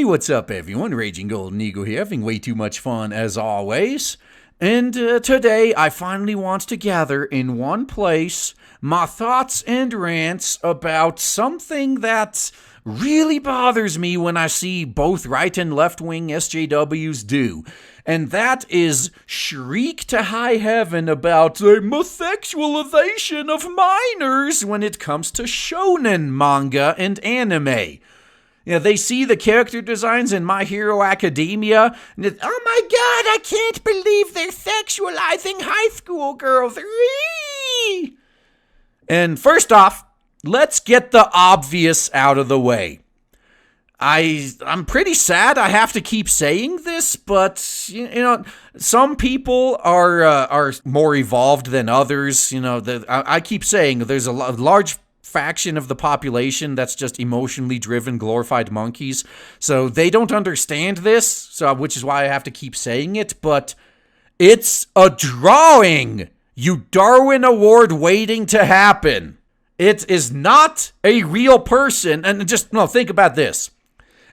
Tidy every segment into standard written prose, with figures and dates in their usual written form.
what's up everyone? Raging Golden Eagle here, having way too much fun as always. And today I finally want to gather in one place my thoughts and rants about something that really bothers me when I see both right and left-wing SJWs do. And that is shriek to high heaven about the sexualization of minors when it comes to shonen manga and anime. Yeah, they see the character designs in My Hero Academia, and oh my god, I can't believe they're sexualizing high school girls. Eee! And first off, let's get the obvious out of the way. I'm pretty sad I have to keep saying this, but, you know, some people are more evolved than others. You know, I keep saying there's a large faction of the population that's just emotionally driven, glorified monkeys. So they don't understand this, which is why I have to keep saying it, but it's a drawing, you Darwin Award waiting to happen. It is not a real person, and think about this.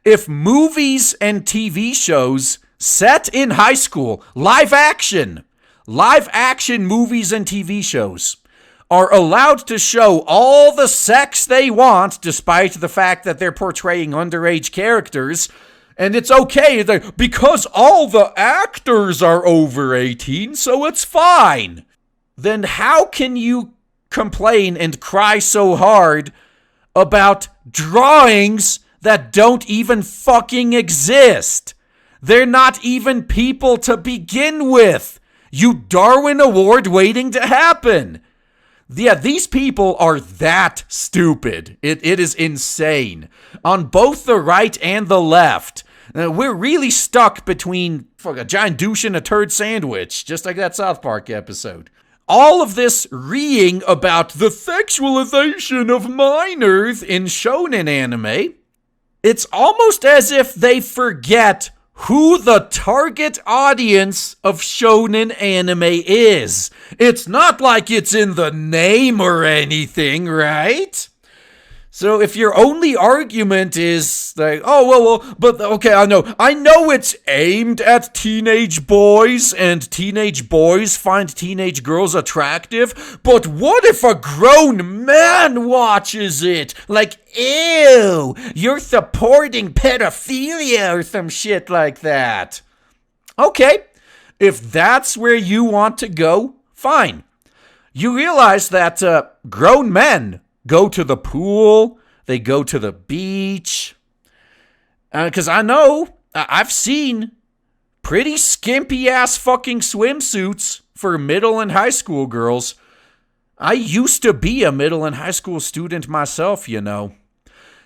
If movies and TV shows set in high school, live action movies and TV shows, are allowed to show all the sex they want, despite the fact that they're portraying underage characters, and it's okay because all the actors are over 18, so it's fine. Then how can you complain and cry so hard about drawings that don't even fucking exist? They're not even people to begin with. You Darwin Award waiting to happen. Yeah, these people are that stupid. It is insane. On both the right and the left. We're really stuck between a giant douche and a turd sandwich, just like that South Park episode. All of this reeing about the sexualization of minors in shonen anime, it's almost as if they forget who the target audience of shonen anime is. It's not like it's in the name or anything, right? So if your only argument is like, okay, I know it's aimed at teenage boys and teenage boys find teenage girls attractive, but what if a grown man watches it? Like, ew, you're supporting pedophilia or some shit like that. Okay, if that's where you want to go, fine. You realize that grown men go to the pool, they go to the beach. Because I know, I've seen pretty skimpy-ass fucking swimsuits for middle and high school girls. I used to be a middle and high school student myself, you know.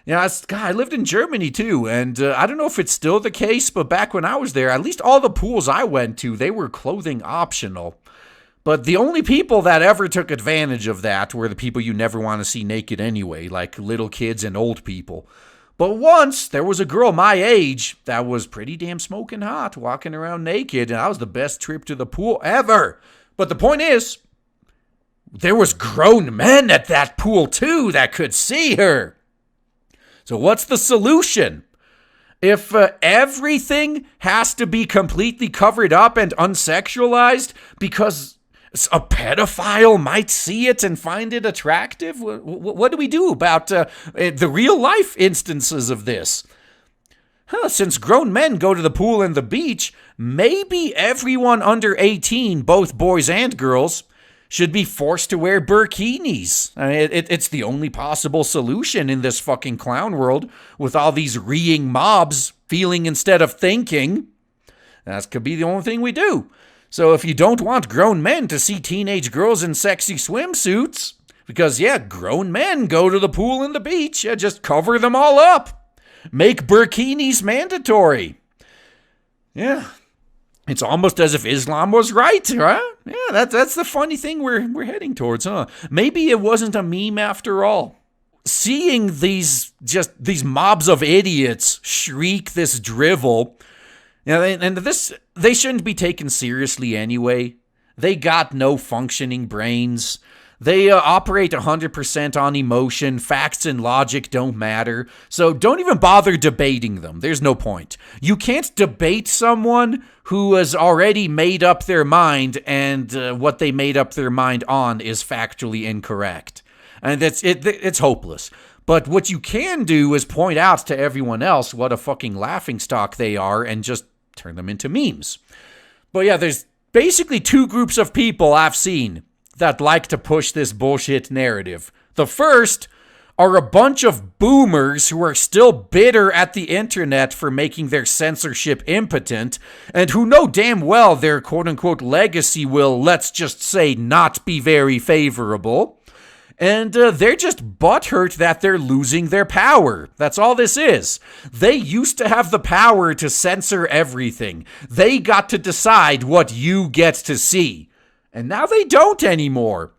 Yeah, I lived in Germany too, and I don't know if it's still the case, but back when I was there, at least all the pools I went to, they were clothing optional. But the only people that ever took advantage of that were the people you never want to see naked anyway, like little kids and old people. But once, there was a girl my age that was pretty damn smoking hot, walking around naked, and that was the best trip to the pool ever. But the point is, there was grown men at that pool too that could see her. So what's the solution? If everything has to be completely covered up and unsexualized because a pedophile might see it and find it attractive, what do we do about the real life instances of this? Since grown men go to the pool and the beach, maybe everyone under 18, both boys and girls, should be forced to wear burkinis. I mean, it's the only possible solution in this fucking clown world with all these reeing mobs feeling instead of thinking. That could be the only thing we do. So if you don't want grown men to see teenage girls in sexy swimsuits, because grown men go to the pool and the beach, just cover them all up. Make burkinis mandatory. Yeah. It's almost as if Islam was right, huh? Yeah, that's the funny thing we're heading towards, huh? Maybe it wasn't a meme after all. Seeing these mobs of idiots shriek this drivel, and they shouldn't be taken seriously anyway. They got no functioning brains. They operate 100% on emotion. Facts and logic don't matter. So don't even bother debating them. There's no point. You can't debate someone who has already made up their mind, and what they made up their mind on is factually incorrect. And it's hopeless. But what you can do is point out to everyone else what a fucking laughingstock they are and just turn them into memes. But yeah, there's basically two groups of people I've seen that like to push this bullshit narrative. The first are a bunch of boomers who are still bitter at the internet for making their censorship impotent, and who know damn well their quote-unquote legacy will, let's just say, not be very favorable. And they're just butthurt that they're losing their power. That's all this is. They used to have the power to censor everything. They got to decide what you get to see. And now they don't anymore.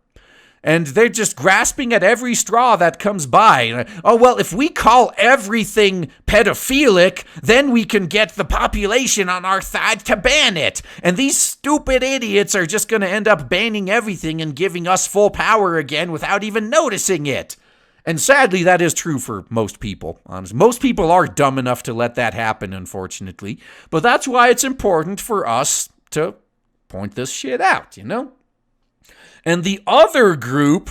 And they're just grasping at every straw that comes by. Oh, well, if we call everything pedophilic, then we can get the population on our side to ban it. And these stupid idiots are just going to end up banning everything and giving us full power again without even noticing it. And sadly, that is true for most people. Honestly, most people are dumb enough to let that happen, unfortunately. But that's why it's important for us to point this shit out, you know? And the other group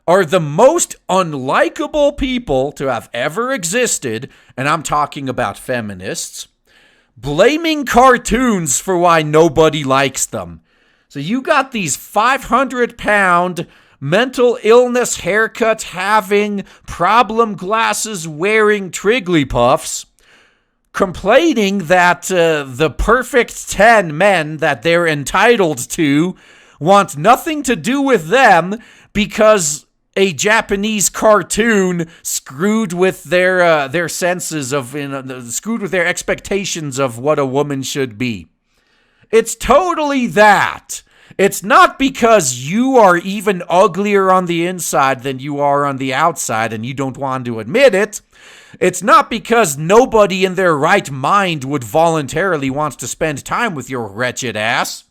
are the most unlikable people to have ever existed, and I'm talking about feminists, blaming cartoons for why nobody likes them. So you got these 500-pound, mental illness haircut having, problem glasses wearing Trigglypuffs complaining that the perfect 10 men that they're entitled to want nothing to do with them because a Japanese cartoon screwed with their senses of, screwed with their expectations of what a woman should be. It's totally that. It's not because you are even uglier on the inside than you are on the outside and you don't want to admit it. It's not because nobody in their right mind would voluntarily want to spend time with your wretched ass.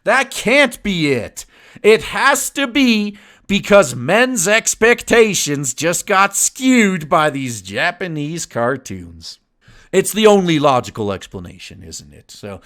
That can't be it. It has to be because men's expectations just got skewed by these Japanese cartoons. It's the only logical explanation, isn't it? So,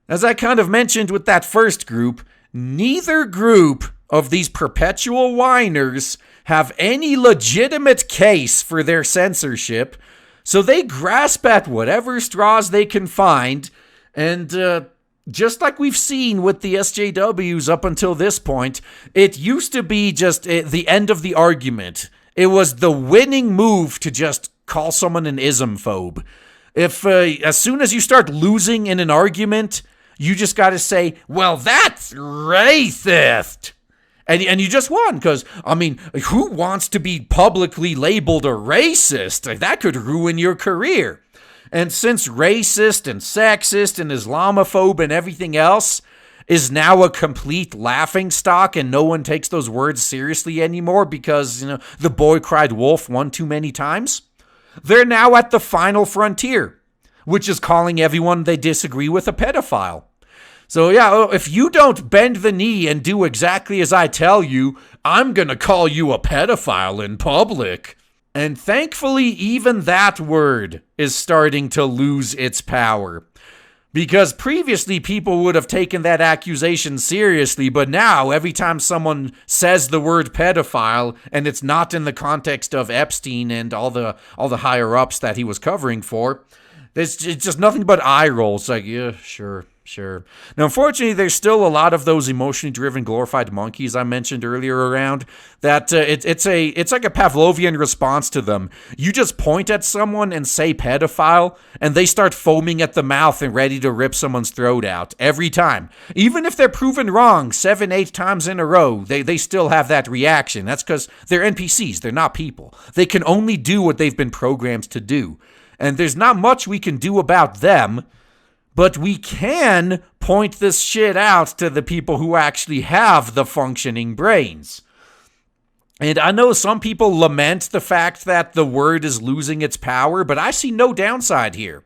as I kind of mentioned with that first group, neither group of these perpetual whiners have any legitimate case for their censorship, so they grasp at whatever straws they can find, and just like we've seen with the SJWs up until this point, it used to be just the end of the argument. It was the winning move to just call someone an ismphobe. If as soon as you start losing in an argument, you just got to say, well, that's racist. And you just won, because, I mean, who wants to be publicly labeled a racist? That could ruin your career. And since racist and sexist and Islamophobe and everything else is now a complete laughingstock and no one takes those words seriously anymore because, the boy cried wolf one too many times, they're now at the final frontier, which is calling everyone they disagree with a pedophile. So yeah, if you don't bend the knee and do exactly as I tell you, I'm gonna call you a pedophile in public. And thankfully, even that word is starting to lose its power. Because previously, people would have taken that accusation seriously, but now, every time someone says the word pedophile, and it's not in the context of Epstein and all the higher-ups that he was covering for, it's just nothing but eye rolls. Like, yeah, sure. Now, unfortunately, there's still a lot of those emotionally driven glorified monkeys I mentioned earlier around that it's like a Pavlovian response to them. You just point at someone and say pedophile, and they start foaming at the mouth and ready to rip someone's throat out every time. Even if they're proven wrong 7-8 times in a row, they still have that reaction. That's because they're NPCs. They're not people. They can only do what they've been programmed to do. And there's not much we can do about them. But we can point this shit out to the people who actually have the functioning brains. And I know some people lament the fact that the word is losing its power, but I see no downside here.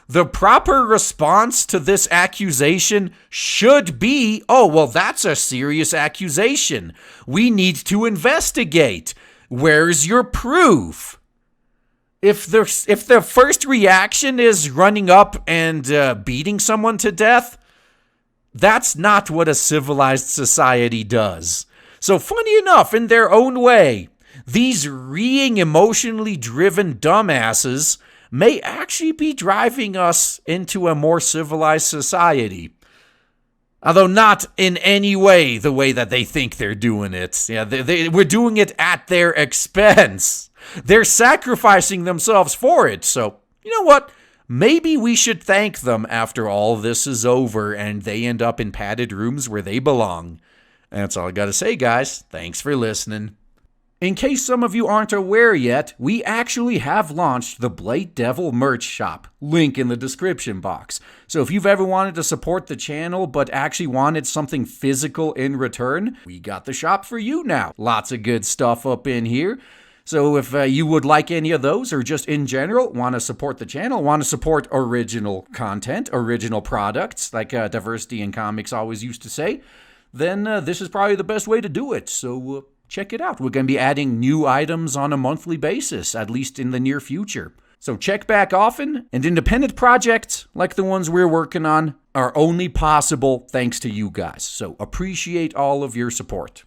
The proper response to this accusation should be, oh, well, that's a serious accusation. We need to investigate. Where's your proof? If the first reaction is running up and beating someone to death, that's not what a civilized society does. So funny enough, in their own way, these reeing, emotionally driven dumbasses may actually be driving us into a more civilized society. Although not in any way the way that they think they're doing it. Yeah, we're doing it at their expense. They're sacrificing themselves for it. So, you know what? Maybe we should thank them after all this is over and they end up in padded rooms where they belong. That's all I gotta say, guys. Thanks for listening. In case some of you aren't aware yet, we actually have launched the Blade Devil merch shop. Link in the description box. So if you've ever wanted to support the channel but actually wanted something physical in return, we got the shop for you now. Lots of good stuff up in here. So if you would like any of those, or just in general want to support the channel, want to support original content, original products, like Diversity in Comics always used to say, then this is probably the best way to do it. So check it out. We're going to be adding new items on a monthly basis, at least in the near future. So check back often, and independent projects like the ones we're working on are only possible thanks to you guys. So appreciate all of your support.